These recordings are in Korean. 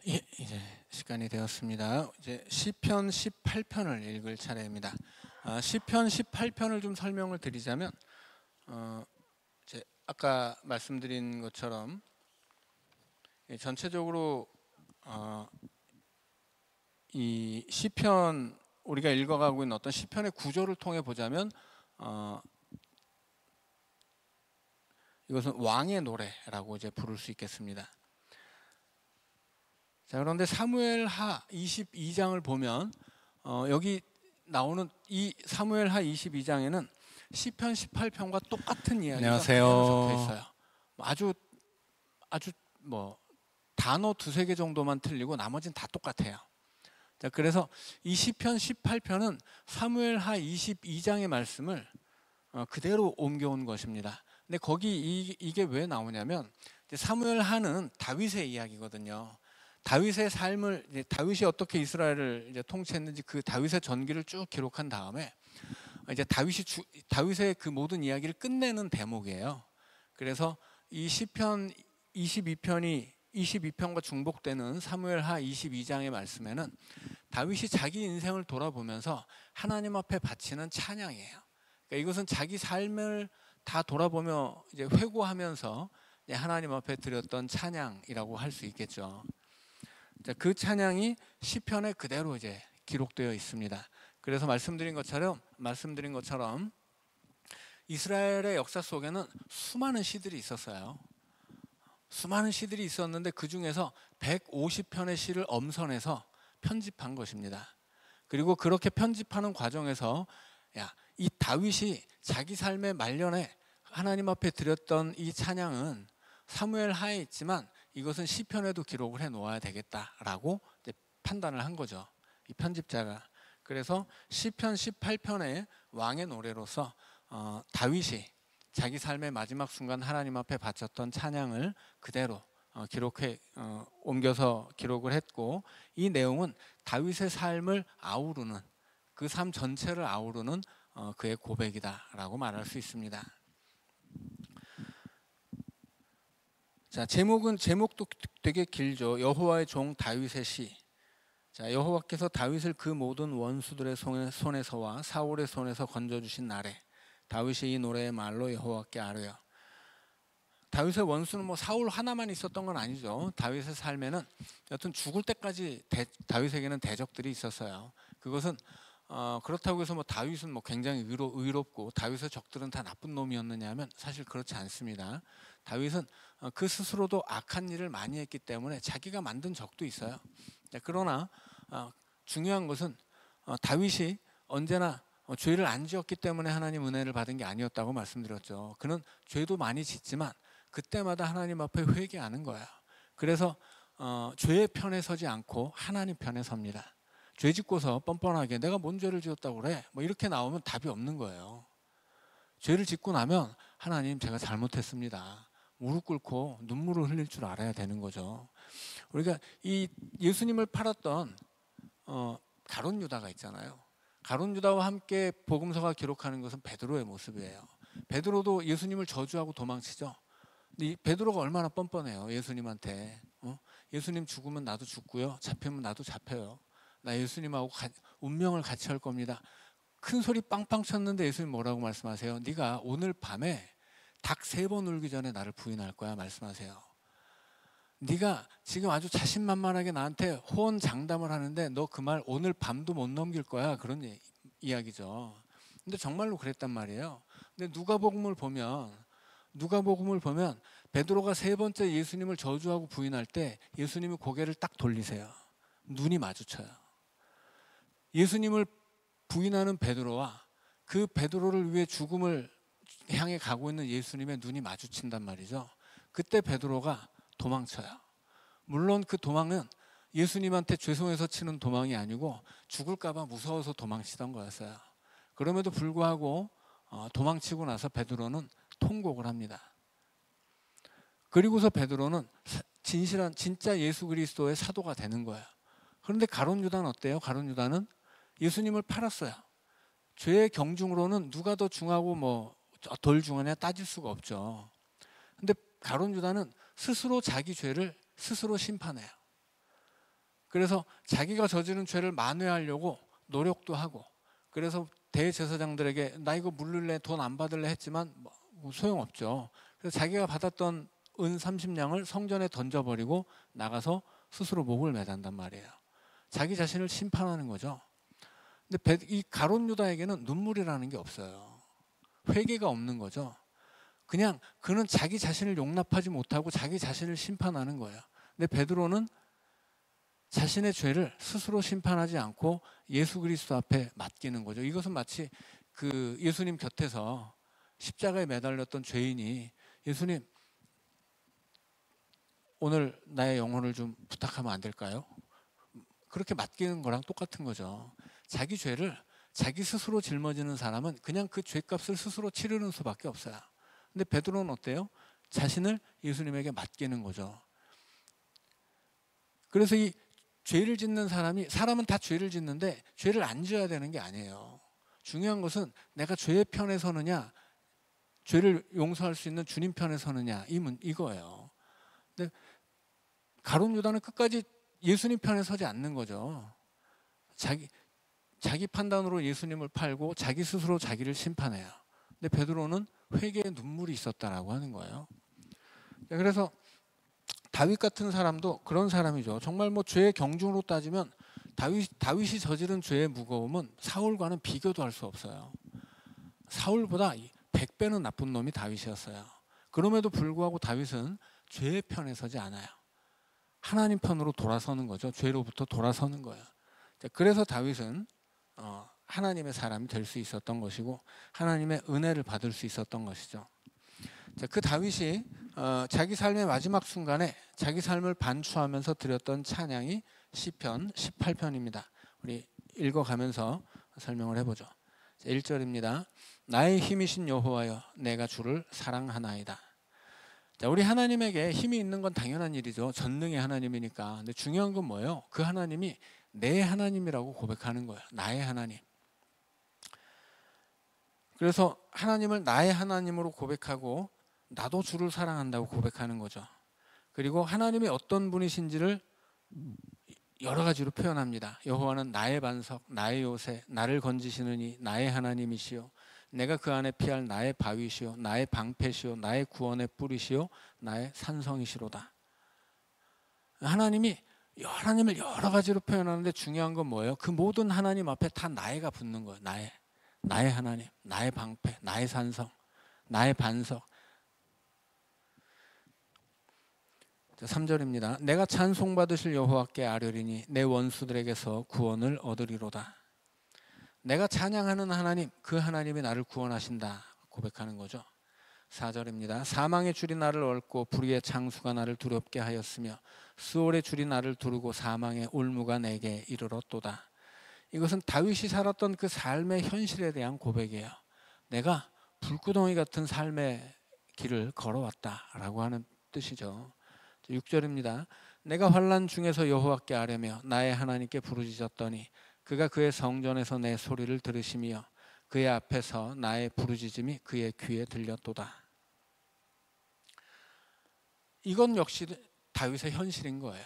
예, 이제 시간이 되었습니다. 이제 시편 18편을 읽을 차례입니다. 시편 18편을 좀 설명을 드리자면, 이제 아까 말씀드린 것처럼 전체적으로 이 시편, 우리가 읽어가고 있는 어떤 시편의 구조를 통해 보자면, 이것은 왕의 노래라고 이제 부를 수 있겠습니다. 자, 그런데 사무엘하 22장을 보면 여기 나오는 이 사무엘하 22장에는 시편 18편과 똑같은 이야기가 안녕하세요. 그대로 적혀 있어요. 아주 뭐 단어 두세 개 정도만 틀리고 나머지는 다 똑같아요. 자, 그래서 이 시편 18편은 사무엘하 22장의 말씀을 그대로 옮겨온 것입니다. 근데 거기 이게 왜 나오냐면, 사무엘하는 다윗의 이야기거든요. 다윗의 삶을, 이제 다윗이 어떻게 이스라엘을 이제 통치했는지 그 다윗의 전기를 쭉 기록한 다음에 이제 다윗의 그 모든 이야기를 끝내는 대목이에요. 그래서 이 시편 22편과 중복되는 사무엘하 22장의 말씀에는 다윗이 자기 인생을 돌아보면서 하나님 앞에 바치는 찬양이에요. 그러니까 이것은 자기 삶을 다 돌아보며 이제 회고하면서 하나님 앞에 드렸던 찬양이라고 할 수 있겠죠. 그 찬양이 시편에 그대로 이제 기록되어 있습니다. 그래서 말씀드린 것처럼 이스라엘의 역사 속에는 수많은 시들이 있었어요. 수많은 시들이 있었는데 그 중에서 150편의 시를 엄선해서 편집한 것입니다. 그리고 그렇게 편집하는 과정에서 이 다윗이 자기 삶의 말년에 하나님 앞에 드렸던 이 찬양은 사무엘하에 있지만 이것은 시편에도 기록을 해 놓아야 되겠다라고 이제 판단을 한 거죠, 이 편집자가. 그래서 시편 18편의 왕의 노래로서 다윗이 자기 삶의 마지막 순간 하나님 앞에 바쳤던 찬양을 그대로 옮겨서 기록을 했고, 이 내용은 다윗의 삶을 아우르는, 그 삶 전체를 아우르는 그의 고백이다라고 말할 수 있습니다. 자, 제목도 되게 길죠. 여호와의 종 다윗의 시. 자, 여호와께서 다윗을 그 모든 원수들의 손에서와 사울의 손에서 건져주신 날에 다윗이 이 노래의 말로 여호와께 아뢰어. 다윗의 원수는 뭐 사울 하나만 있었던 건 아니죠. 다윗의 삶에는 여튼 죽을 때까지 다윗에게는 대적들이 있었어요. 그것은 그렇다고 해서 뭐 다윗은 뭐 굉장히 의롭고 다윗의 적들은 다 나쁜 놈이었느냐 하면 사실 그렇지 않습니다. 다윗은 그 스스로도 악한 일을 많이 했기 때문에 자기가 만든 적도 있어요. 그러나 중요한 것은 다윗이 언제나 죄를 안 지었기 때문에 하나님 은혜를 받은 게 아니었다고 말씀드렸죠. 그는 죄도 많이 짓지만 그때마다 하나님 앞에 회개하는 거야. 그래서 죄의 편에 서지 않고 하나님 편에 섭니다. 죄 짓고서 뻔뻔하게 내가 뭔 죄를 지었다고 그래? 뭐 이렇게 나오면 답이 없는 거예요. 죄를 짓고 나면 하나님, 제가 잘못했습니다. 무릎 꿇고 눈물을 흘릴 줄 알아야 되는 거죠. 우리가 이 예수님을 팔았던 가룟 유다가 있잖아요. 가룟 유다와 함께 복음서가 기록하는 것은 베드로의 모습이에요. 베드로도 예수님을 저주하고 도망치죠. 근데 이 베드로가 얼마나 뻔뻔해요. 예수님한테 예수님 죽으면 나도 죽고요, 잡히면 나도 잡혀요. 나 예수님하고 운명을 같이 할 겁니다. 큰 소리 빵빵 쳤는데 예수님 뭐라고 말씀하세요? 네가 오늘 밤에 닭 3번 울기 전에 나를 부인할 거야 말씀하세요. 네가 지금 아주 자신만만하게 나한테 호언장담을 하는데 너 그 말 오늘 밤도 못 넘길 거야, 그런 이야기죠. 근데 정말로 그랬단 말이에요. 근데 누가복음을 보면 베드로가 3번째 예수님을 저주하고 부인할 때 예수님이 고개를 딱 돌리세요. 눈이 마주쳐요. 예수님을 부인하는 베드로와 그 베드로를 위해 죽음을 향해 가고 있는 예수님의 눈이 마주친단 말이죠. 그때 베드로가 도망쳐요. 물론 그 도망은 예수님한테 죄송해서 치는 도망이 아니고 죽을까 봐 무서워서 도망치던 거였어요. 그럼에도 불구하고 도망치고 나서 베드로는 통곡을 합니다. 그리고서 베드로는 진짜 예수 그리스도의 사도가 되는 거예요. 그런데 가룟 유다는 어때요? 가룟 유다는 예수님을 팔았어요. 죄의 경중으로는 누가 더 중하고 뭐 덜 중하냐 따질 수가 없죠. 근데 가룟 유다는 스스로 자기 죄를 스스로 심판해요. 그래서 자기가 저지른 죄를 만회하려고 노력도 하고, 그래서 대제사장들에게 나 이거 물릴래, 돈 안 받을래 했지만 뭐 소용없죠. 그래서 자기가 받았던 은 30냥을 성전에 던져버리고 나가서 스스로 목을 매단단 말이에요. 자기 자신을 심판하는 거죠. 근데 이 가룟 유다에게는 눈물이라는 게 없어요. 회개가 없는 거죠. 그냥 그는 자기 자신을 용납하지 못하고 자기 자신을 심판하는 거예요. 근데 베드로는 자신의 죄를 스스로 심판하지 않고 예수 그리스도 앞에 맡기는 거죠. 이것은 마치 그 예수님 곁에서 십자가에 매달렸던 죄인이 예수님 오늘 나의 영혼을 좀 부탁하면 안 될까요? 그렇게 맡기는 거랑 똑같은 거죠. 자기 죄를 자기 스스로 짊어지는 사람은 그냥 그 죄값을 스스로 치르는 수밖에 없어요. 근데 베드로는 어때요? 자신을 예수님에게 맡기는 거죠. 그래서 이 죄를 짓는 사람은 다 죄를 짓는데 죄를 안 지어야 되는 게 아니에요. 중요한 것은 내가 죄의 편에 서느냐, 죄를 용서할 수 있는 주님 편에 서느냐, 이거예요. 근데 가룟 유다는 끝까지 예수님 편에 서지 않는 거죠. 자기 판단으로 예수님을 팔고 자기 스스로 자기를 심판해요. 근데 베드로는 회개의 눈물이 있었다라고 하는 거예요. 그래서 다윗 같은 사람도 그런 사람이죠. 정말 뭐 죄의 경중으로 따지면 다윗이 저지른 죄의 무거움은 사울과는 비교도 할 수 없어요. 사울보다 100배는 나쁜 놈이 다윗이었어요. 그럼에도 불구하고 다윗은 죄의 편에 서지 않아요. 하나님 편으로 돌아서는 거죠. 죄로부터 돌아서는 거예요. 그래서 다윗은 하나님의 사람이 될 수 있었던 것이고 하나님의 은혜를 받을 수 있었던 것이죠. 그 다윗이 자기 삶의 마지막 순간에 자기 삶을 반추하면서 드렸던 찬양이 시편 18편입니다. 우리 읽어가면서 설명을 해보죠. 1절입니다. 나의 힘이신 여호와여 내가 주를 사랑하나이다. 우리 하나님에게 힘이 있는 건 당연한 일이죠. 전능의 하나님이니까. 근데 중요한 건 뭐예요? 그 하나님이 내 하나님이라고 고백하는 거예요. 나의 하나님. 그래서 하나님을 나의 하나님으로 고백하고 나도 주를 사랑한다고 고백하는 거죠. 그리고 하나님이 어떤 분이신지를 여러 가지로 표현합니다. 여호와는 나의 반석, 나의 요새, 나를 건지시느니 나의 하나님이시요 내가 그 안에 피할 나의 바위시요 나의 방패시요 나의 구원의 뿌리시요 나의 산성이시로다. 하나님을 여러 가지로 표현하는데 중요한 건 뭐예요? 그 모든 하나님 앞에 다 나의가 붙는 거예요. 나의 하나님, 나의 방패, 나의 산성, 나의 반석. 3절입니다. 내가 찬송받으실 여호와께 아뢰리니 내 원수들에게서 구원을 얻으리로다. 내가 찬양하는 하나님, 그 하나님이 나를 구원하신다 고백하는 거죠. 4절입니다. 사망의 줄이 나를 얽고 불의의 창수가 나를 두렵게 하였으며 수월의 줄이 나를 두르고 사망의 올무가 내게 이르렀도다. 이것은 다윗이 살았던 그 삶의 현실에 대한 고백이에요. 내가 불구덩이 같은 삶의 길을 걸어왔다라고 하는 뜻이죠. 6절입니다. 내가 환난 중에서 여호와께 아뢰며 나의 하나님께 부르짖었더니 그가 그의 성전에서 내 소리를 들으시며 그의 앞에서 나의 부르짖음이 그의 귀에 들렸도다. 이건 역시 다윗의 현실인 거예요.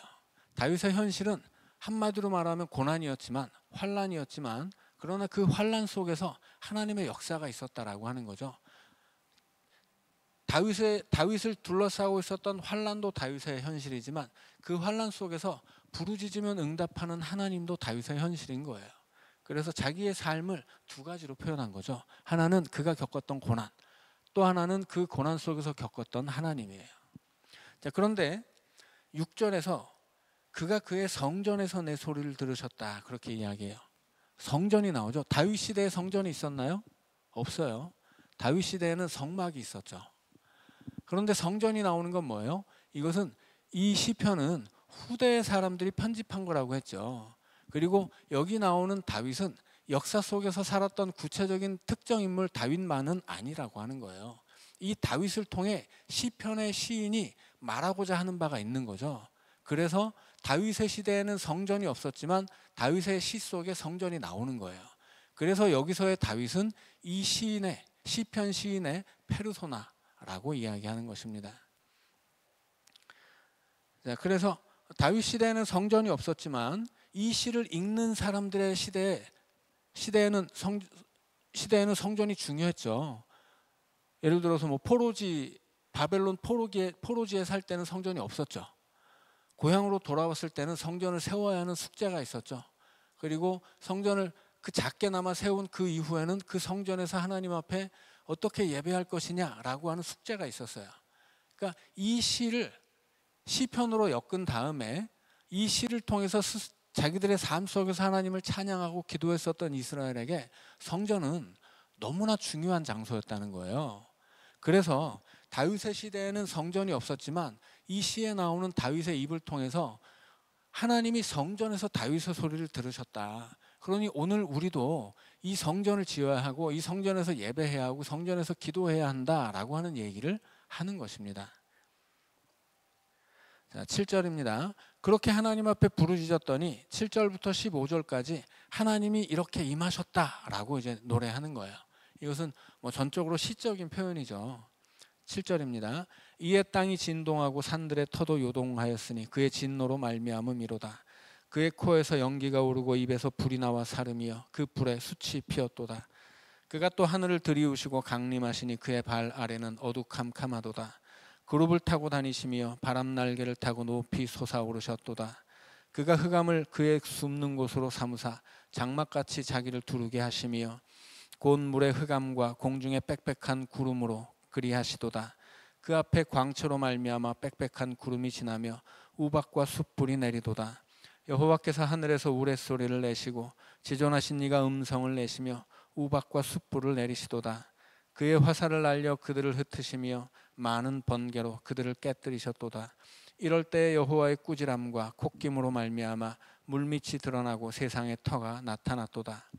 다윗의 현실은 한마디로 말하면 고난이었지만 환난이었지만 그러나 그 환난 속에서 하나님의 역사가 있었다라고 하는 거죠. 다윗을 둘러싸고 있었던 환난도 다윗의 현실이지만 그 환난 속에서 부르짖으면 응답하는 하나님도 다윗의 현실인 거예요. 그래서 자기의 삶을 두 가지로 표현한 거죠. 하나는 그가 겪었던 고난, 또 하나는 그 고난 속에서 겪었던 하나님이에요. 자, 그런데 6절에서 그가 그의 성전에서 내 소리를 들으셨다 그렇게 이야기해요. 성전이 나오죠. 다윗 시대에 성전이 있었나요? 없어요. 다윗 시대에는 성막이 있었죠. 그런데 성전이 나오는 건 뭐예요? 이것은 이 시편은 후대 사람들이 편집한 거라고 했죠. 그리고 여기 나오는 다윗은 역사 속에서 살았던 구체적인 특정 인물 다윗만은 아니라고 하는 거예요. 이 다윗을 통해 시편의 시인이 말하고자 하는 바가 있는 거죠. 그래서 다윗의 시대에는 성전이 없었지만 다윗의 시 속에 성전이 나오는 거예요. 그래서 여기서의 다윗은 이 시편 시인의 페르소나라고 이야기하는 것입니다. 자, 그래서 다윗 시대에는 성전이 없었지만 이 시를 읽는 사람들의 시대에는 성전이 중요했죠. 예를 들어서 뭐 바벨론 포로지에 살 때는 성전이 없었죠. 고향으로 돌아왔을 때는 성전을 세워야 하는 숙제가 있었죠. 그리고 성전을 그 작게나마 세운 그 이후에는 그 성전에서 하나님 앞에 어떻게 예배할 것이냐라고 하는 숙제가 있었어요. 그러니까 이 시를 시편으로 엮은 다음에 이 시를 통해서 자기들의 삶 속에서 하나님을 찬양하고 기도했었던 이스라엘에게 성전은 너무나 중요한 장소였다는 거예요. 그래서 다윗의 시대에는 성전이 없었지만 이 시에 나오는 다윗의 입을 통해서 하나님이 성전에서 다윗의 소리를 들으셨다. 그러니 오늘 우리도 이 성전을 지어야 하고 이 성전에서 예배해야 하고 성전에서 기도해야 한다라고 하는 얘기를 하는 것입니다. 자, 7절입니다. 그렇게 하나님 앞에 부르짖었더니 7절부터 15절까지 하나님이 이렇게 임하셨다라고 이제 노래하는 거예요. 이것은 뭐 전적으로 시적인 표현이죠. 7절입니다. 이에 땅이 진동하고 산들의 터도 요동하였으니 그의 진노로 말미암음이로다. 그의 코에서 연기가 오르고 입에서 불이 나와 사름이여 그 불에 숯이 피었도다. 그가 또 하늘을 들이우시고 강림하시니 그의 발 아래는 어두캄캄하도다. 그룹을 타고 다니시며 바람 날개를 타고 높이 솟아오르셨도다. 그가 흑암을 그의 숨는 곳으로 삼으사 장막같이 자기를 두르게 하시며 곧 물의 흑암과 공중의 빽빽한 구름으로 그리하시도다. 그 앞에 광채로 말미암아 빽빽한 구름이 지나며 우박과 숯불이 내리도다. 여호와께서 하늘에서 우레소리를 내시고 지존하신 이가 음성을 내시며 우박과 숯불을 내리시도다. 그의 화살을 날려 그들을 흩으시며 많은 번개로 그들을 깨뜨리셨도다. 이럴 때 여호와의 꾸지람과 콧김으로 말미암아 물밑이 드러나고 세상의 터가 나타났도다.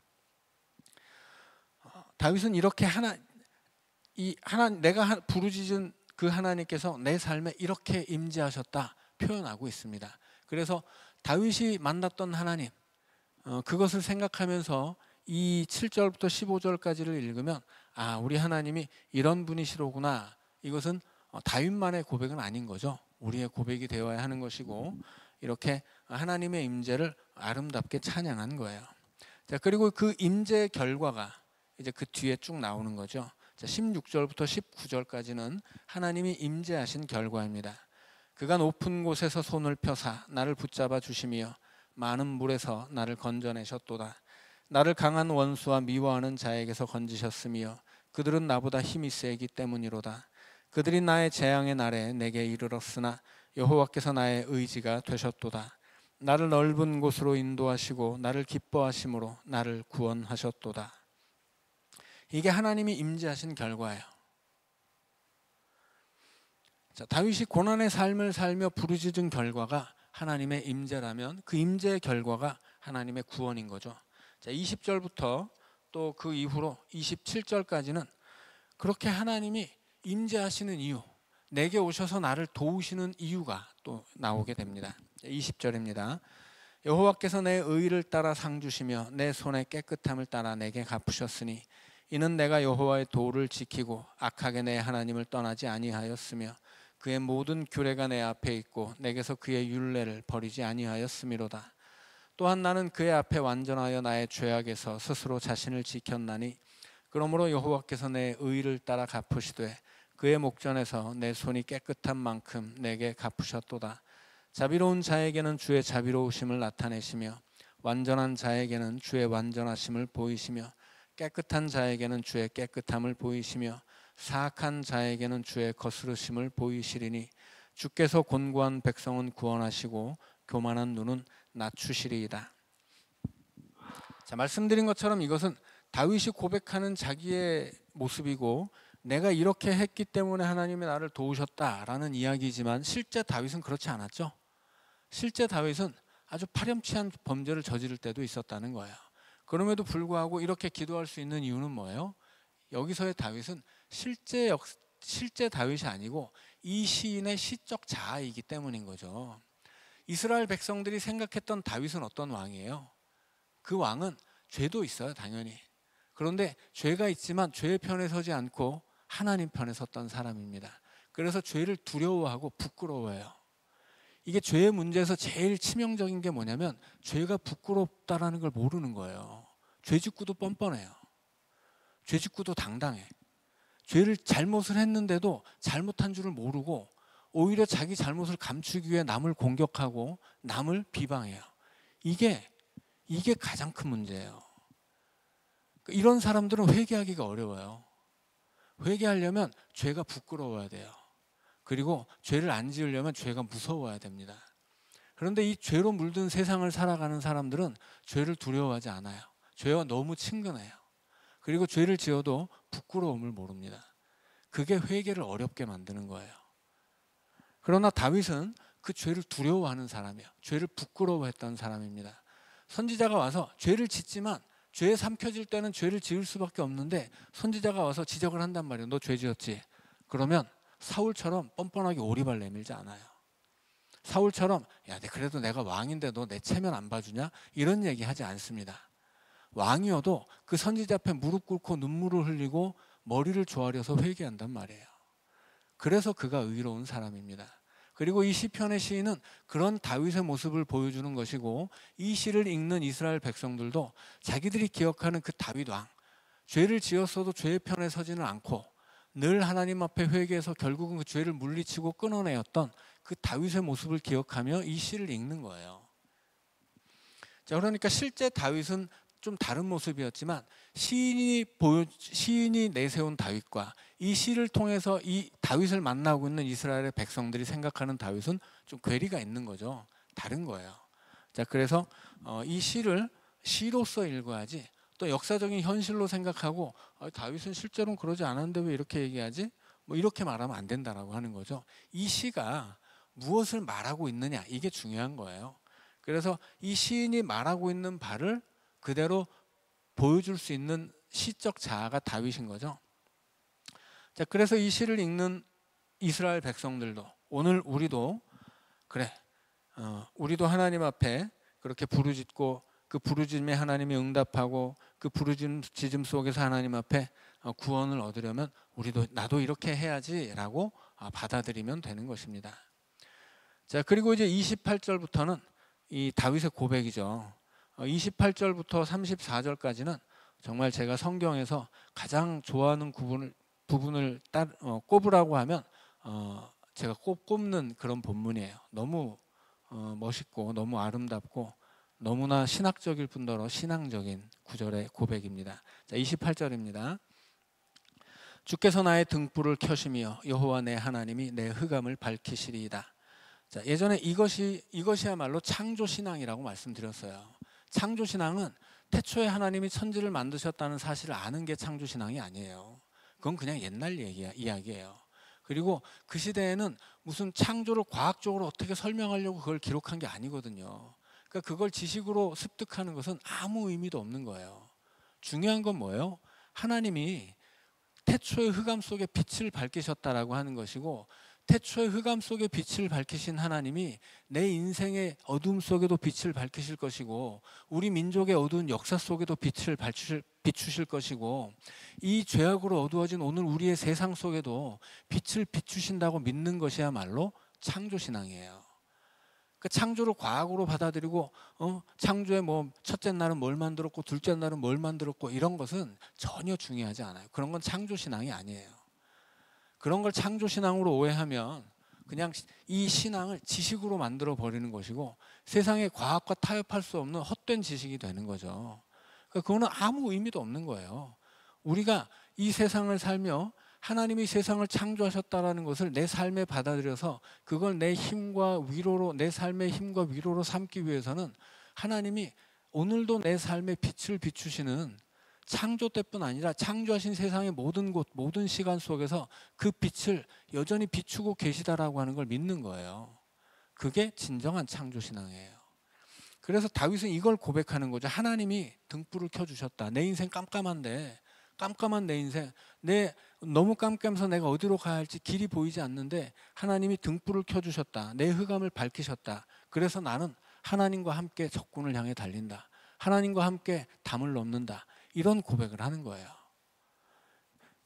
다윗은 이렇게 내가 부르짖은 그 하나님께서 내 삶에 이렇게 임재하셨다 표현하고 있습니다. 그래서 다윗이 만났던 하나님, 그것을 생각하면서 이 7절부터 15절까지를 읽으면 우리 하나님이 이런 분이시로구나. 이것은 다윗만의 고백은 아닌 거죠. 우리의 고백이 되어야 하는 것이고 이렇게 하나님의 임재를 아름답게 찬양한 거예요. 자, 그리고 그 임재의 결과가 이제 그 뒤에 쭉 나오는 거죠. 자, 16절부터 19절까지는 하나님이 임재하신 결과입니다. 그가 높은 곳에서 손을 펴사 나를 붙잡아 주시며 많은 물에서 나를 건져내셨도다. 나를 강한 원수와 미워하는 자에게서 건지셨으며 그들은 나보다 힘이 세기 때문이로다. 그들이 나의 재앙의 날에 내게 이르렀으나 여호와께서 나의 의지가 되셨도다. 나를 넓은 곳으로 인도하시고 나를 기뻐하심으로 나를 구원하셨도다. 이게 하나님이 임재하신 결과예요. 자, 다윗이 고난의 삶을 살며 부르짖은 결과가 하나님의 임재라면 그 임재의 결과가 하나님의 구원인 거죠. 자, 20절부터 또 그 이후로 27절까지는 그렇게 하나님이 임재하시는 이유, 내게 오셔서 나를 도우시는 이유가 또 나오게 됩니다. 20절입니다. 여호와께서 내 의를 따라 상 주시며 내 손의 깨끗함을 따라 내게 갚으셨으니 이는 내가 여호와의 도를 지키고 악하게 내 하나님을 떠나지 아니하였으며 그의 모든 규례가 내 앞에 있고 내게서 그의 율례를 버리지 아니하였음이로다. 또한 나는 그의 앞에 완전하여 나의 죄악에서 스스로 자신을 지켰나니 그러므로 여호와께서 내 의를 따라 갚으시되 그의 목전에서 내 손이 깨끗한 만큼 내게 갚으셨도다. 자비로운 자에게는 주의 자비로우심을 나타내시며 완전한 자에게는 주의 완전하심을 보이시며 깨끗한 자에게는 주의 깨끗함을 보이시며 사악한 자에게는 주의 거스르심을 보이시리니 주께서 곤고한 백성은 구원하시고 교만한 눈은 낮추시리이다. 자, 말씀드린 것처럼 이것은 다윗이 고백하는 자기의 모습이고 내가 이렇게 했기 때문에 하나님이 나를 도우셨다라는 이야기지만 실제 다윗은 그렇지 않았죠. 실제 다윗은 아주 파렴치한 범죄를 저지를 때도 있었다는 거예요. 그럼에도 불구하고 이렇게 기도할 수 있는 이유는 뭐예요? 여기서의 다윗은 실제 다윗이 아니고 이 시인의 시적 자아이기 때문인 거죠. 이스라엘 백성들이 생각했던 다윗은 어떤 왕이에요? 그 왕은 죄도 있어요, 당연히. 그런데 죄가 있지만 죄의 편에 서지 않고 하나님 편에 섰던 사람입니다. 그래서 죄를 두려워하고 부끄러워해요. 이게 죄의 문제에서 제일 치명적인 게 뭐냐면 죄가 부끄럽다라는 걸 모르는 거예요. 죄 짓고도 뻔뻔해요. 죄 짓고도 당당해. 죄를 잘못을 했는데도 잘못한 줄을 모르고 오히려 자기 잘못을 감추기 위해 남을 공격하고 남을 비방해요. 이게 가장 큰 문제예요. 이런 사람들은 회개하기가 어려워요. 회개하려면 죄가 부끄러워야 돼요. 그리고 죄를 안 지으려면 죄가 무서워야 됩니다. 그런데 이 죄로 물든 세상을 살아가는 사람들은 죄를 두려워하지 않아요. 죄와 너무 친근해요. 그리고 죄를 지어도 부끄러움을 모릅니다. 그게 회개를 어렵게 만드는 거예요. 그러나 다윗은 그 죄를 두려워하는 사람이에요. 죄를 부끄러워했던 사람입니다. 선지자가 와서 죄를 짓지만 죄에 삼켜질 때는 죄를 지을 수밖에 없는데 선지자가 와서 지적을 한단 말이에요. 너 죄 지었지? 그러면 사울처럼 뻔뻔하게 오리발 내밀지 않아요. 사울처럼 야, 그래도 내가 왕인데 너 내 체면 안 봐주냐? 이런 얘기 하지 않습니다. 왕이어도 그 선지자 앞에 무릎 꿇고 눈물을 흘리고 머리를 조아려서 회개한단 말이에요. 그래서 그가 의로운 사람입니다. 그리고 이 시편의 시인은 그런 다윗의 모습을 보여주는 것이고 이 시를 읽는 이스라엘 백성들도 자기들이 기억하는 그 다윗 왕, 죄를 지었어도 죄의 편에 서지는 않고 늘 하나님 앞에 회개해서 결국은 그 죄를 물리치고 끊어내었던 그 다윗의 모습을 기억하며 이 시를 읽는 거예요. 자, 그러니까 실제 다윗은 좀 다른 모습이었지만 시인이 내세운 다윗과 이 시를 통해서 이 다윗을 만나고 있는 이스라엘의 백성들이 생각하는 다윗은 좀 괴리가 있는 거죠. 다른 거예요. 자, 그래서 이 시를 시로서 읽어야지 또 역사적인 현실로 생각하고 다윗은 실제로는 그러지 않았는데 왜 이렇게 얘기하지? 뭐 이렇게 말하면 안 된다라고 하는 거죠. 이 시가 무엇을 말하고 있느냐, 이게 중요한 거예요. 그래서 이 시인이 말하고 있는 바를 그대로 보여줄 수 있는 시적 자아가 다윗인 거죠. 자, 그래서 이 시를 읽는 이스라엘 백성들도 오늘 우리도 그래, 우리도 하나님 앞에 그렇게 부르짖고 그 부르짖음에 하나님이 응답하고 그 부르짖음 속에서 하나님 앞에 구원을 얻으려면 나도 이렇게 해야지라고 받아들이면 되는 것입니다. 자, 그리고 이제 28절부터는 이 다윗의 고백이죠. 28절부터 34절까지는 정말 제가 성경에서 가장 좋아하는 부분을 꼽으라고 하면 제가 꼭 꼽는 그런 본문이에요. 너무 멋있고 너무 아름답고 너무나 신학적일 뿐더러 신앙적인 구절의 고백입니다. 자, 28절입니다. 주께서 나의 등불을 켜시며 여호와 내 하나님이 내 흑암을 밝히시리이다. 자, 예전에 이것이야말로 창조신앙이라고 말씀드렸어요. 창조신앙은 태초에 하나님이 천지를 만드셨다는 사실을 아는 게 창조신앙이 아니에요. 그건 그냥 옛날 이야기예요. 그리고 그 시대에는 무슨 창조를 과학적으로 어떻게 설명하려고 그걸 기록한 게 아니거든요. 그러니까 그걸 지식으로 습득하는 것은 아무 의미도 없는 거예요. 중요한 건 뭐예요? 하나님이 태초의 흑암 속에 빛을 밝히셨다라고 하는 것이고 태초의 흑암 속에 빛을 밝히신 하나님이 내 인생의 어둠 속에도 빛을 밝히실 것이고 우리 민족의 어두운 역사 속에도 빛을 비추실 것이고 이 죄악으로 어두워진 오늘 우리의 세상 속에도 빛을 비추신다고 믿는 것이야말로 창조신앙이에요. 그 창조를 과학으로 받아들이고 창조의 뭐 첫째 날은 뭘 만들었고 둘째 날은 뭘 만들었고 이런 것은 전혀 중요하지 않아요. 그런 건 창조신앙이 아니에요. 그런 걸 창조신앙으로 오해하면 그냥 이 신앙을 지식으로 만들어 버리는 것이고 세상의 과학과 타협할 수 없는 헛된 지식이 되는 거죠. 그러니까 그거는 아무 의미도 없는 거예요. 우리가 이 세상을 살며 하나님이 세상을 창조하셨다라는 것을 내 삶에 받아들여서 그걸 내 힘과 위로로 내 삶의 힘과 위로로 삼기 위해서는 하나님이 오늘도 내 삶에 빛을 비추시는 창조 때뿐 아니라 창조하신 세상의 모든 곳, 모든 시간 속에서 그 빛을 여전히 비추고 계시다라고 하는 걸 믿는 거예요. 그게 진정한 창조신앙이에요. 그래서 다윗은 이걸 고백하는 거죠. 하나님이 등불을 켜주셨다. 내 인생 깜깜한데 깜깜한 내 인생 너무 깜깜해서 내가 어디로 가야 할지 길이 보이지 않는데 하나님이 등불을 켜주셨다. 내 흑암을 밝히셨다. 그래서 나는 하나님과 함께 적군을 향해 달린다. 하나님과 함께 담을 넘는다. 이런 고백을 하는 거예요.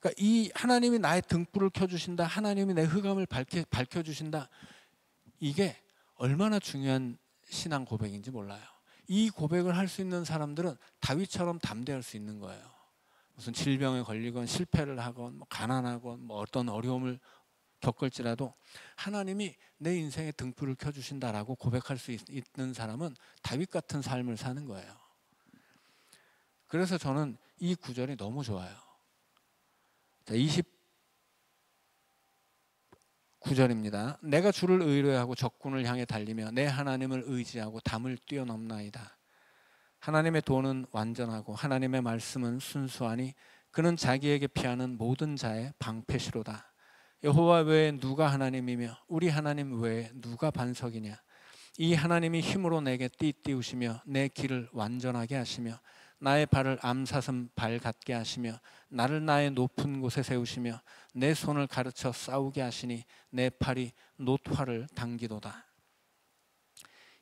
그러니까 이 하나님이 나의 등불을 켜주신다. 하나님이 내 흑암을 밝혀주신다. 이게 얼마나 중요한 신앙 고백인지 몰라요. 이 고백을 할 수 있는 사람들은 다윗처럼 담대할 수 있는 거예요. 무슨 질병에 걸리건 실패를 하건 뭐 가난하건 뭐 어떤 어려움을 겪을지라도 하나님이 내 인생에 등불을 켜주신다라고 고백할 수 있는 사람은 다윗 같은 삶을 사는 거예요. 그래서 저는 이 구절이 너무 좋아요. 자, 29절입니다. 내가 주를 의뢰하고 적군을 향해 달리며 내 하나님을 의지하고 담을 뛰어넘나이다. 하나님의 도는 완전하고 하나님의 말씀은 순수하니 그는 자기에게 피하는 모든 자의 방패시로다. 여호와 외에 누가 하나님이며 우리 하나님 외에 누가 반석이냐. 이 하나님이 힘으로 내게 띠띠우시며 내 길을 완전하게 하시며 나의 발을 암사슴 발 같게 하시며 나를 나의 높은 곳에 세우시며 내 손을 가르쳐 싸우게 하시니 내 팔이 놋화를 당기도다.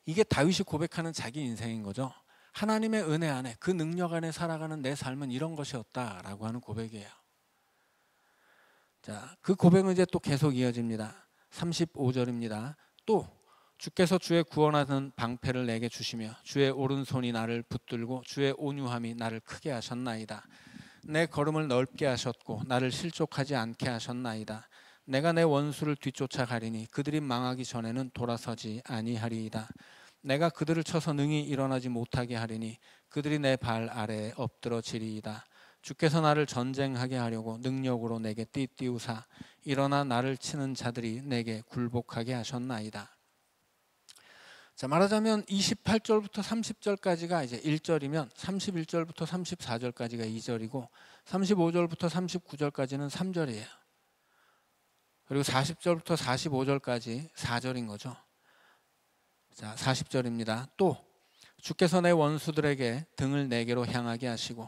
이게 다윗이 고백하는 자기 인생인 거죠. 하나님의 은혜 안에 그 능력 안에 살아가는 내 삶은 이런 것이었다라고 하는 고백이에요. 자, 그 고백은 이제 또 계속 이어집니다. 35절입니다. 또 주께서 주의 구원하는 방패를 내게 주시며 주의 오른손이 나를 붙들고 주의 온유함이 나를 크게 하셨나이다. 내 걸음을 넓게 하셨고 나를 실족하지 않게 하셨나이다. 내가 내 원수를 뒤쫓아 가리니 그들이 망하기 전에는 돌아서지 아니하리이다. 내가 그들을 쳐서 능히 일어나지 못하게 하리니 그들이 내 발 아래에 엎드러지리이다. 주께서 나를 전쟁하게 하려고 능력으로 내게 띠띠우사 일어나 나를 치는 자들이 내게 굴복하게 하셨나이다. 자, 말하자면 28절부터 30절까지가 이제 1절이면 31절부터 34절까지가 2절이고 35절부터 39절까지는 3절이에요. 그리고 40절부터 45절까지 4절인 거죠. 자, 40절입니다. 또 주께서 내 원수들에게 등을 내게로 향하게 하시고,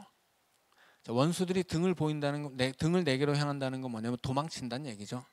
자, 원수들이 등을 보인다는 등을 내게로 향한다는 건 뭐냐면 도망친다는 얘기죠.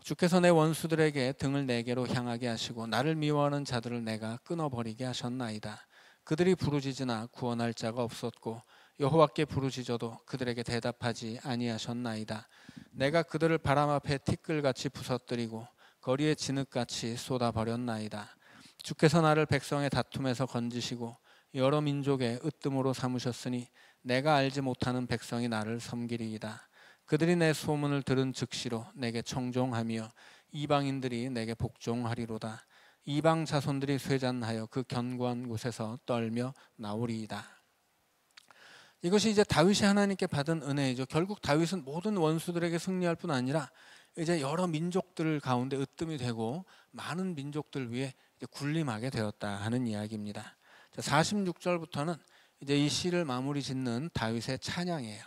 주께서 내 원수들에게 등을 내게로 향하게 하시고 나를 미워하는 자들을 내가 끊어버리게 하셨나이다. 그들이 부르짖으나 구원할 자가 없었고 여호와께 부르짖어도 그들에게 대답하지 아니하셨나이다. 내가 그들을 바람 앞에 티끌같이 부서뜨리고 거리에 진흙같이 쏟아버렸나이다. 주께서 나를 백성의 다툼에서 건지시고 여러 민족의 으뜸으로 삼으셨으니 내가 알지 못하는 백성이 나를 섬기리이다. 그들이 내 소문을 들은 즉시로 내게 청종하며 이방인들이 내게 복종하리로다. 이방 자손들이 쇠잔하여 그 견고한 곳에서 떨며 나오리이다. 이것이 이제 다윗이 하나님께 받은 은혜이죠. 결국 다윗은 모든 원수들에게 승리할 뿐 아니라 이제 여러 민족들 가운데 으뜸이 되고 많은 민족들 위에 이제 군림하게 되었다 하는 이야기입니다. 46절부터는 이제 이 시를 마무리 짓는 다윗의 찬양이에요.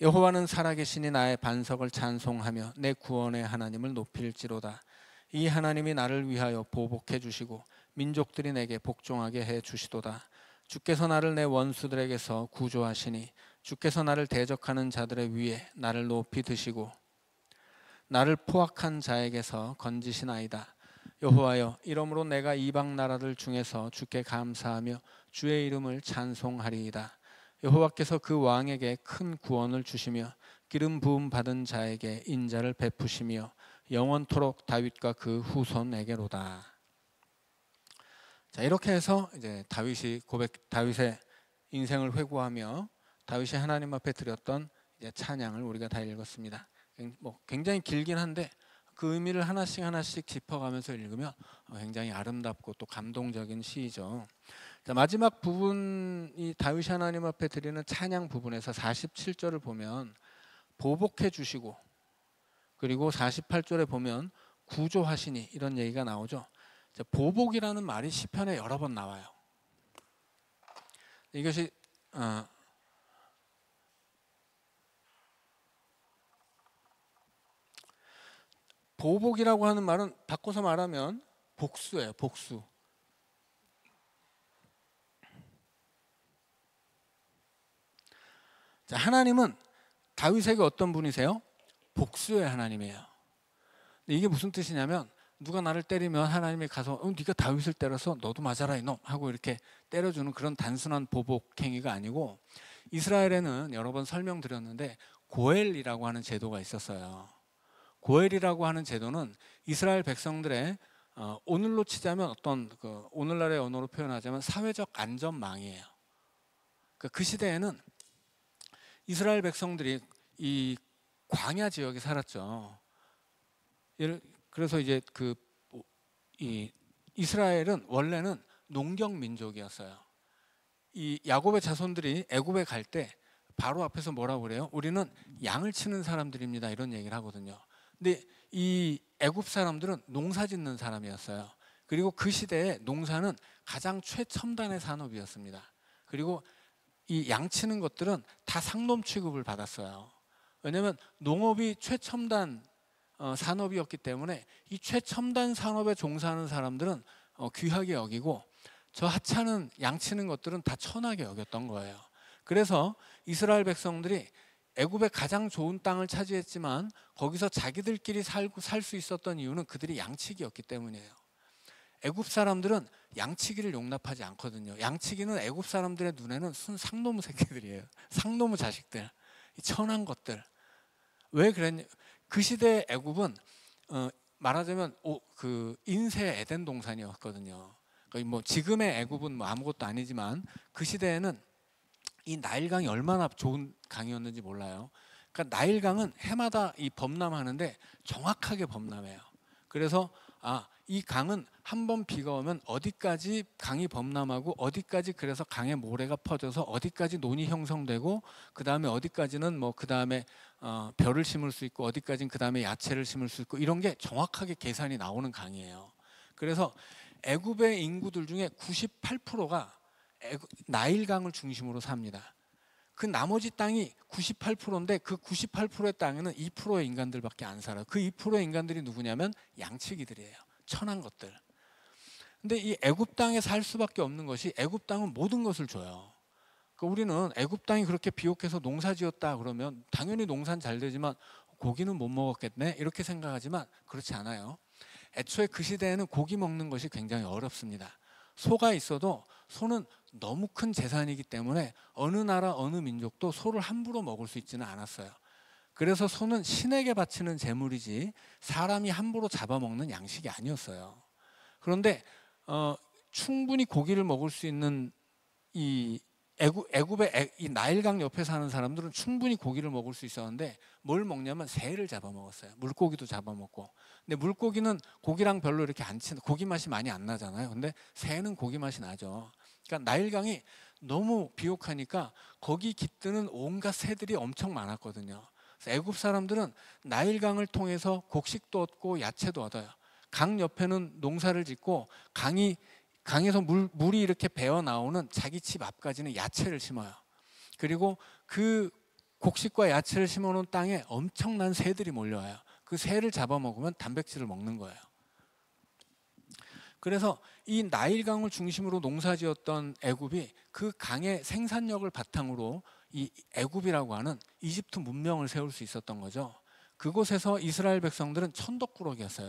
여호와는 살아계시니 나의 반석을 찬송하며 내 구원의 하나님을 높일지로다. 이 하나님이 나를 위하여 보복해 주시고 민족들이 내게 복종하게 해 주시도다. 주께서 나를 내 원수들에게서 구조하시니 주께서 나를 대적하는 자들의 위에 나를 높이 드시고 나를 포악한 자에게서 건지시나이다. 여호와여, 이러므로 내가 이방 나라들 중에서 주께 감사하며 주의 이름을 찬송하리이다. 여호와께서 그 왕에게 큰 구원을 주시며 기름 부음 받은 자에게 인자를 베푸시며 영원토록 다윗과 그 후손에게로다. 자, 이렇게 해서 이제 다윗의 인생을 회고하며 다윗이 하나님 앞에 드렸던 이제 찬양을 우리가 다 읽었습니다. 뭐 굉장히 길긴 한데 그 의미를 하나씩 짚어가면서 읽으면 굉장히 아름답고 또 감동적인 시이죠. 자, 마지막 부분, 이 다윗이 하나님 앞에 드리는 찬양 부분에서 47절을 보면 보복해 주시고, 그리고 48절에 보면 구조하시니 이런 얘기가 나오죠. 자, 보복이라는 말이 시편에 여러 번 나와요. 이것이 보복이라고 하는 말은 바꿔서 말하면 복수예요. 복수. 자, 하나님은 다윗에게 어떤 분이세요? 복수의 하나님이에요. 이게 무슨 뜻이냐면 누가 나를 때리면 하나님이 가서 네가 다윗을 때려서 너도 맞아라 이놈 하고 이렇게 때려주는 그런 단순한 보복 행위가 아니고, 이스라엘에는 여러 번 설명드렸는데 고엘이라고 하는 제도가 있었어요. 고엘이라고 하는 제도는 이스라엘 백성들의 오늘로 치자면 어떤 오늘날의 언어로 표현하자면 사회적 안전망이에요. 그 시대에는 이스라엘 백성들이 이 광야 지역에 살았죠. 그래서 이제 이 이스라엘은 원래는 농경 민족이었어요. 이 야곱의 자손들이 애굽에 갈 때 바로 앞에서 뭐라고 그래요? 우리는 양을 치는 사람들입니다. 이런 얘기를 하거든요. 근데 이 애굽 사람들은 농사 짓는 사람이었어요. 그리고 그 시대에 농사는 가장 최첨단의 산업이었습니다. 그리고 이 양치는 것들은 다 상놈 취급을 받았어요. 왜냐하면 농업이 최첨단 산업이었기 때문에 이 최첨단 산업에 종사하는 사람들은 귀하게 여기고 저 하찮은 양치는 것들은 다 천하게 여겼던 거예요. 그래서 이스라엘 백성들이 애굽의 가장 좋은 땅을 차지했지만 거기서 자기들끼리 살고 살 수 있었던 이유는 그들이 양치기였기 때문이에요. 애굽 사람들은 양치기를 용납하지 않거든요. 양치기는 애굽 사람들의 눈에는 순 상노무 새끼들이에요. 상노무 자식들, 천한 것들. 왜 그랬냐? 그 시대 애굽은 말하자면 그 인쇄 에덴 동산이었거든요. 그러니까 뭐 지금의 애굽은 뭐 아무것도 아니지만 그 시대에는 이 나일강이 얼마나 좋은 강이었는지 몰라요. 그러니까 나일강은 해마다 이 범람하는데 정확하게 범람해요. 그래서 이 강은 한 번 비가 오면 어디까지 강이 범람하고 어디까지 그래서 강의 모래가 퍼져서 어디까지 논이 형성되고 그 다음에 어디까지는 뭐 그 다음에 벼를 심을 수 있고 어디까지는 그 다음에 야채를 심을 수 있고 이런 게 정확하게 계산이 나오는 강이에요. 그래서 애굽의 인구들 중에 98%가 나일강을 중심으로 삽니다. 그 나머지 땅이 98%인데 그 98%의 땅에는 2%의 인간들밖에 안 살아요. 그 2%의 인간들이 누구냐면 양치기들이에요. 천한 것들. 근데 이 애굽 땅에 살 수밖에 없는 것이 애굽 땅은 모든 것을 줘요. 그러니까 우리는 애굽 땅이 그렇게 비옥해서 농사지었다 그러면 당연히 농사는 잘 되지만 고기는 못 먹었겠네 이렇게 생각하지만 그렇지 않아요. 애초에 그 시대에는 고기 먹는 것이 굉장히 어렵습니다. 소가 있어도 소는 너무 큰 재산이기 때문에 어느 나라 어느 민족도 소를 함부로 먹을 수 있지는 않았어요. 그래서 소는 신에게 바치는 제물이지 사람이 함부로 잡아먹는 양식이 아니었어요. 그런데 충분히 고기를 먹을 수 있는 이 애굽의 이 나일강 옆에 사는 사람들은 충분히 고기를 먹을 수 있었는데 뭘 먹냐면 새를 잡아먹었어요. 물고기도 잡아먹고. 근데 물고기는 고기랑 별로 이렇게 안 친, 고기 맛이 많이 안 나잖아요. 근데 새는 고기 맛이 나죠. 그러니까 나일강이 너무 비옥하니까 거기 깃드는 온갖 새들이 엄청 많았거든요. 그래서 애굽 사람들은 나일강을 통해서 곡식도 얻고 야채도 얻어요. 강 옆에는 농사를 짓고 강에서 물이 이렇게 배어 나오는 자기 집 앞까지는 야채를 심어요. 그리고 그 곡식과 야채를 심어놓은 땅에 엄청난 새들이 몰려와요. 그 새를 잡아먹으면 단백질을 먹는 거예요. 그래서 이 나일강을 중심으로 농사지었던 애굽이 그 강의 생산력을 바탕으로 이 애굽이라고 하는 이집트 문명을 세울 수 있었던 거죠. 그곳에서 이스라엘 백성들은 천덕꾸러기였어요.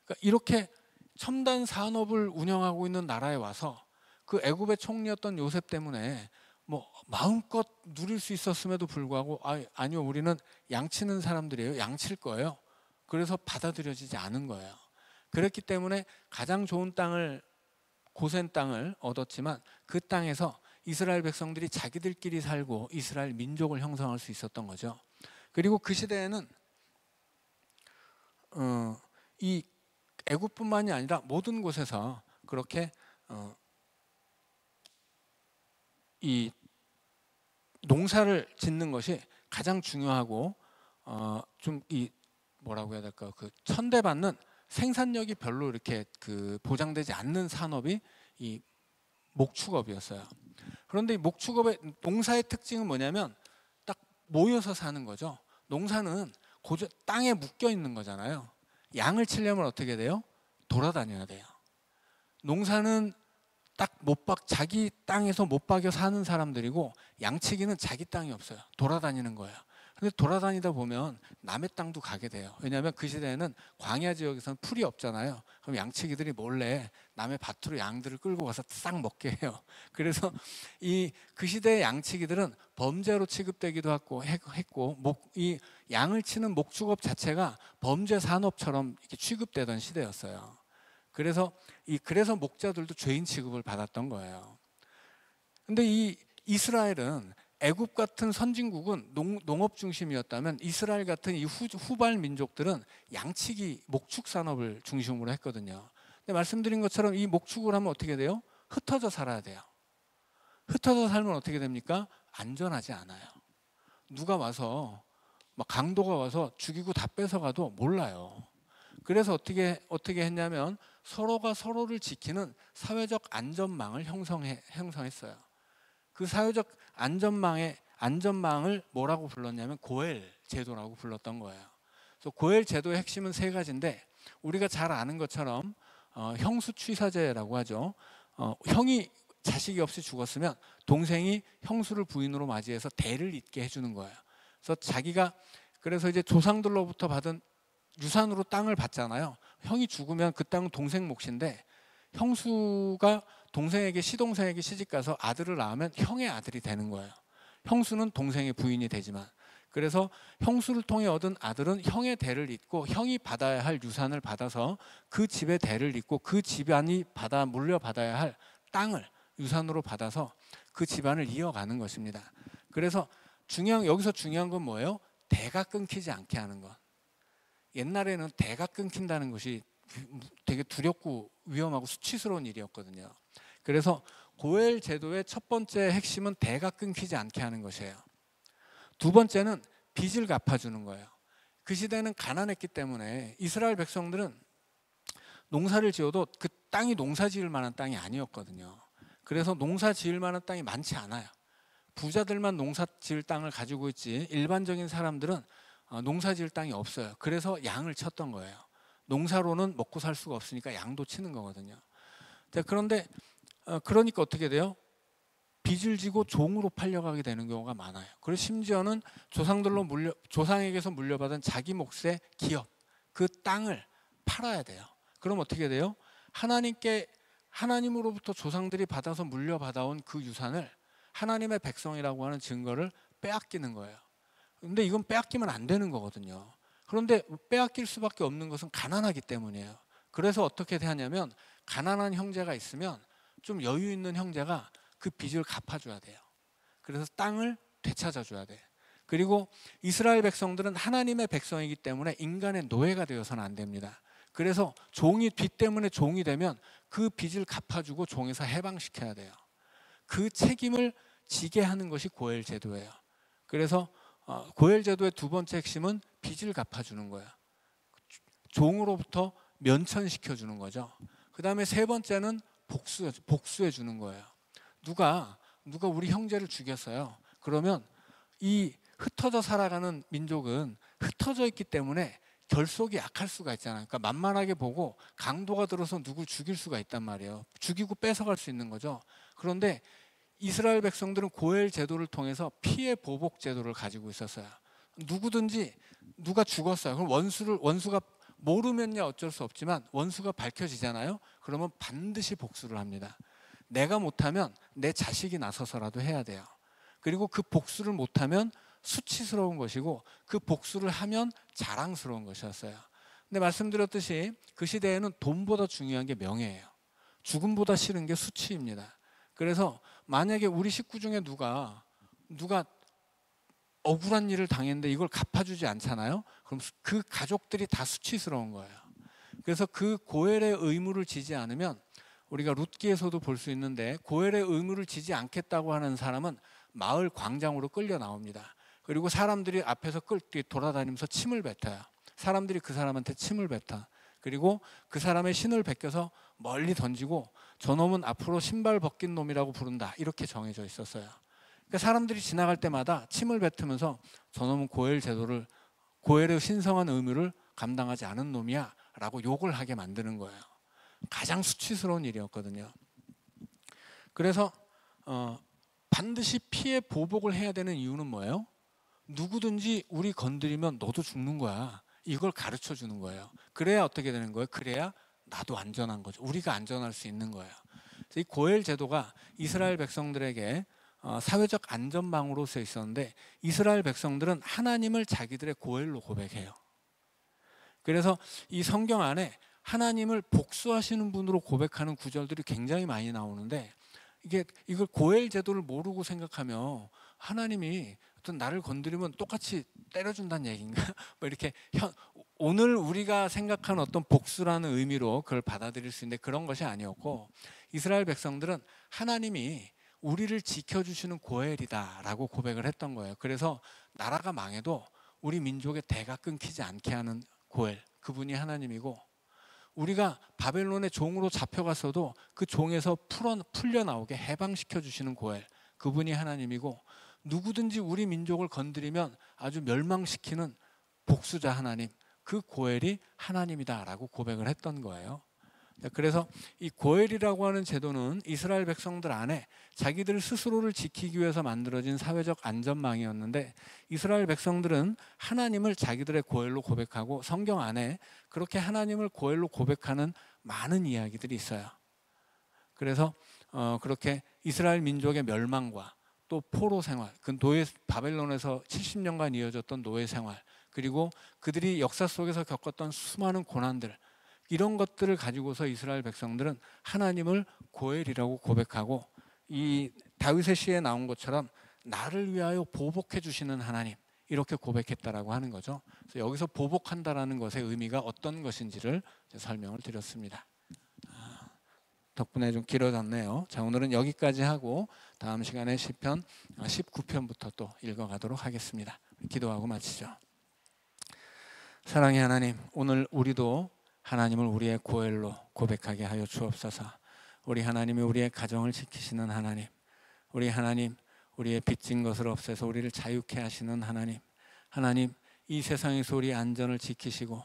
그러니까 이렇게 첨단 산업을 운영하고 있는 나라에 와서 그 애굽의 총리였던 요셉 때문에 뭐 마음껏 누릴 수 있었음에도 불구하고 아니요 우리는 양치는 사람들이에요. 양칠 거예요. 그래서 받아들여지지 않은 거예요. 그렇기 때문에 가장 좋은 땅을 고센 땅을 얻었지만 그 땅에서 이스라엘 백성들이 자기들끼리 살고 이스라엘 민족을 형성할 수 있었던 거죠. 그리고 그 시대에는 이 애굽뿐만이 아니라 모든 곳에서 그렇게 이 농사를 짓는 것이 가장 중요하고 좀 이 뭐라고 해야 될까 그 천대받는 생산력이 별로 이렇게 그 보장되지 않는 산업이 이 목축업이었어요. 그런데 이 목축업의 농사의 특징은 뭐냐면 딱 모여서 사는 거죠. 농사는 땅에 묶여 있는 거잖아요. 양을 치려면 어떻게 돼요? 돌아다녀야 돼요. 농사는 자기 땅에서 못 박여 사는 사람들이고 양치기는 자기 땅이 없어요. 돌아다니는 거예요. 근데 돌아다니다 보면 남의 땅도 가게 돼요. 왜냐하면 그 시대에는 광야 지역에서는 풀이 없잖아요. 그럼 양치기들이 몰래 남의 밭으로 양들을 끌고 가서 싹 먹게 해요. 그래서 그 시대의 양치기들은 범죄로 취급되기도 했고 이 양을 치는 목축업 자체가 범죄 산업처럼 이렇게 취급되던 시대였어요. 그래서 목자들도 죄인 취급을 받았던 거예요. 근데 이 이스라엘은 애굽 같은 선진국은 농업 중심이었다면 이스라엘 같은 이 후발 민족들은 양치기 목축 산업을 중심으로 했거든요. 근데 말씀드린 것처럼 이 목축을 하면 어떻게 돼요? 흩어져 살아야 돼요. 흩어져 살면 어떻게 됩니까? 안전하지 않아요. 누가 와서 막 강도가 와서 죽이고 다 뺏어가도 몰라요. 그래서 어떻게 했냐면 서로가 서로를 지키는 사회적 안전망을 형성했어요. 그 사회적 안전망을 뭐라고 불렀냐면 고엘 제도라고 불렀던 거예요. 그래서 고엘 제도의 핵심은 세 가지인데 우리가 잘 아는 것처럼 형수취사제라고 하죠. 형이 자식이 없이 죽었으면 동생이 형수를 부인으로 맞이해서 대를 잇게 해주는 거예요. 그래서 이제 조상들로부터 받은 유산으로 땅을 받잖아요. 형이 죽으면 그 땅은 동생 몫인데 형수가 시동생에게 시집가서 아들을 낳으면 형의 아들이 되는 거예요. 형수는 동생의 부인이 되지만, 그래서 형수를 통해 얻은 아들은 형의 대를 잇고 형이 받아야 할 유산을 받아서 그 집의 대를 잇고 그 집안이 물려받아야 할 땅을 유산으로 받아서 그 집안을 이어가는 것입니다. 그래서 여기서 중요한 건 뭐예요? 대가 끊기지 않게 하는 것. 옛날에는 대가 끊긴다는 것이 되게 두렵고 위험하고 수치스러운 일이었거든요. 그래서 고엘 제도의 첫 번째 핵심은 대가 끊기지 않게 하는 것이에요. 두 번째는 빚을 갚아주는 거예요. 그 시대는 가난했기 때문에 이스라엘 백성들은 농사를 지어도 그 땅이 농사 지을 만한 땅이 아니었거든요. 그래서 농사 지을 만한 땅이 많지 않아요. 부자들만 농사 지을 땅을 가지고 있지 일반적인 사람들은 농사 지을 땅이 없어요. 그래서 양을 쳤던 거예요. 농사로는 먹고 살 수가 없으니까 양도 치는 거거든요. 그런데 그러니까 어떻게 돼요? 빚을 지고 종으로 팔려가게 되는 경우가 많아요. 그리고 심지어는 조상에게서 물려받은 자기 몫의 기업, 그 땅을 팔아야 돼요. 그럼 어떻게 돼요? 하나님으로부터 조상들이 받아서 물려받아온 그 유산을 하나님의 백성이라고 하는 증거를 빼앗기는 거예요. 근데 이건 빼앗기면 안 되는 거거든요. 그런데 빼앗길 수밖에 없는 것은 가난하기 때문이에요. 그래서 어떻게 하냐면 가난한 형제가 있으면 좀 여유 있는 형제가 그 빚을 갚아줘야 돼요. 그래서 땅을 되찾아줘야 돼. 그리고 이스라엘 백성들은 하나님의 백성이기 때문에 인간의 노예가 되어서는 안 됩니다. 그래서 빚 때문에 종이 되면 그 빚을 갚아주고 종에서 해방시켜야 돼요. 그 책임을 지게 하는 것이 고엘 제도예요. 그래서 고엘 제도의 두 번째 핵심은 빚을 갚아주는 거예요. 종으로부터 면천시켜주는 거죠. 그 다음에 세 번째는 복수해 주는 거예요. 누가 우리 형제를 죽였어요. 그러면 이 흩어져 살아가는 민족은 흩어져 있기 때문에 결속이 약할 수가 있잖아요. 그러니까 만만하게 보고 강도가 들어서 누굴 죽일 수가 있단 말이에요. 죽이고 뺏어갈 수 있는 거죠. 그런데 이스라엘 백성들은 고엘 제도를 통해서 피해 보복 제도를 가지고 있었어요. 누구든지 누가 죽었어요. 그럼 원수가 모르면야 어쩔 수 없지만 원수가 밝혀지잖아요. 그러면 반드시 복수를 합니다. 내가 못하면 내 자식이 나서서라도 해야 돼요. 그리고 그 복수를 못하면 수치스러운 것이고 그 복수를 하면 자랑스러운 것이었어요. 근데 말씀드렸듯이 그 시대에는 돈보다 중요한 게 명예예요. 죽음보다 싫은 게 수치입니다. 그래서 만약에 우리 식구 중에 누가 억울한 일을 당했는데 이걸 갚아주지 않잖아요. 그럼 그 가족들이 다 수치스러운 거예요. 그래서 그 고엘의 의무를 지지 않으면 우리가 룻기에서도 볼 수 있는데 고엘의 의무를 지지 않겠다고 하는 사람은 마을 광장으로 끌려 나옵니다. 그리고 사람들이 앞에서 돌아다니면서 침을 뱉어요. 사람들이 그 사람한테 침을 뱉어. 그리고 그 사람의 신을 베껴서 멀리 던지고 저놈은 앞으로 신발 벗긴 놈이라고 부른다. 이렇게 정해져 있었어요. 그러니까 사람들이 지나갈 때마다 침을 뱉으면서 저놈은 고엘의 신성한 의무를 감당하지 않은 놈이야 라고 욕을 하게 만드는 거예요. 가장 수치스러운 일이었거든요. 그래서 반드시 피해 보복을 해야 되는 이유는 뭐예요? 누구든지 우리 건드리면 너도 죽는 거야. 이걸 가르쳐 주는 거예요. 그래야 어떻게 되는 거예요? 그래야 나도 안전한 거죠. 우리가 안전할 수 있는 거예요. 이 고엘 제도가 이스라엘 백성들에게 사회적 안전망으로서 있었는데 이스라엘 백성들은 하나님을 자기들의 고엘로 고백해요. 그래서 이 성경 안에 하나님을 복수하시는 분으로 고백하는 구절들이 굉장히 많이 나오는데, 이걸 고엘 제도를 모르고 생각하며 하나님이 어떤 나를 건드리면 똑같이 때려준다는 얘기인가? 뭐 이렇게 오늘 우리가 생각하는 어떤 복수라는 의미로 그걸 받아들일 수 있는데, 그런 것이 아니었고, 이스라엘 백성들은 하나님이 우리를 지켜주시는 고엘이다라고 고백을 했던 거예요. 그래서 나라가 망해도 우리 민족의 대가 끊기지 않게 하는 고엘, 그분이 하나님이고, 우리가 바벨론의 종으로 잡혀갔어도 그 종에서 풀려 나오게 해방시켜 주시는 고엘, 그분이 하나님이고, 누구든지 우리 민족을 건드리면 아주 멸망시키는 복수자 하나님, 그 고엘이 하나님이다라고 고백을 했던 거예요. 그래서 이 고엘이라고 하는 제도는 이스라엘 백성들 안에 자기들 스스로를 지키기 위해서 만들어진 사회적 안전망이었는데, 이스라엘 백성들은 하나님을 자기들의 고엘로 고백하고, 성경 안에 그렇게 하나님을 고엘로 고백하는 많은 이야기들이 있어요. 그래서 그렇게 이스라엘 민족의 멸망과 또 포로 생활, 그 바벨론에서 70년간 이어졌던 노예 생활, 그리고 그들이 역사 속에서 겪었던 수많은 고난들, 이런 것들을 가지고서 이스라엘 백성들은 하나님을 고엘이라고 고백하고, 이 다윗의 시에 나온 것처럼 나를 위하여 보복해 주시는 하나님, 이렇게 고백했다라고 하는 거죠. 그래서 여기서 보복한다라는 것의 의미가 어떤 것인지를 설명을 드렸습니다. 덕분에 좀 길어졌네요. 자, 오늘은 여기까지 하고 다음 시간에 시편 19편부터 또 읽어가도록 하겠습니다. 기도하고 마치죠. 사랑의 하나님, 오늘 우리도 하나님을 우리의 고엘로 고백하게 하여 주옵소서. 우리 하나님이 우리의 가정을 지키시는 하나님, 우리 하나님, 우리의 빚진 것을 없애서 우리를 자유케 하시는 하나님, 하나님, 이 세상에서 우리 안전을 지키시고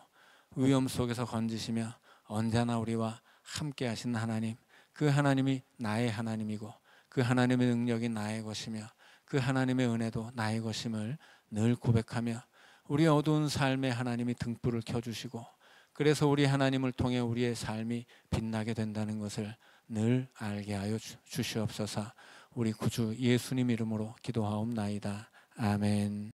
위험 속에서 건지시며 언제나 우리와 함께 하시는 하나님, 그 하나님이 나의 하나님이고 그 하나님의 능력이 나의 것이며 그 하나님의 은혜도 나의 것임을 늘 고백하며, 우리 어두운 삶에 하나님이 등불을 켜주시고, 그래서 우리 하나님을 통해 우리의 삶이 빛나게 된다는 것을 늘 알게 하여 주시옵소서. 우리 구주 예수님 이름으로 기도하옵나이다. 아멘.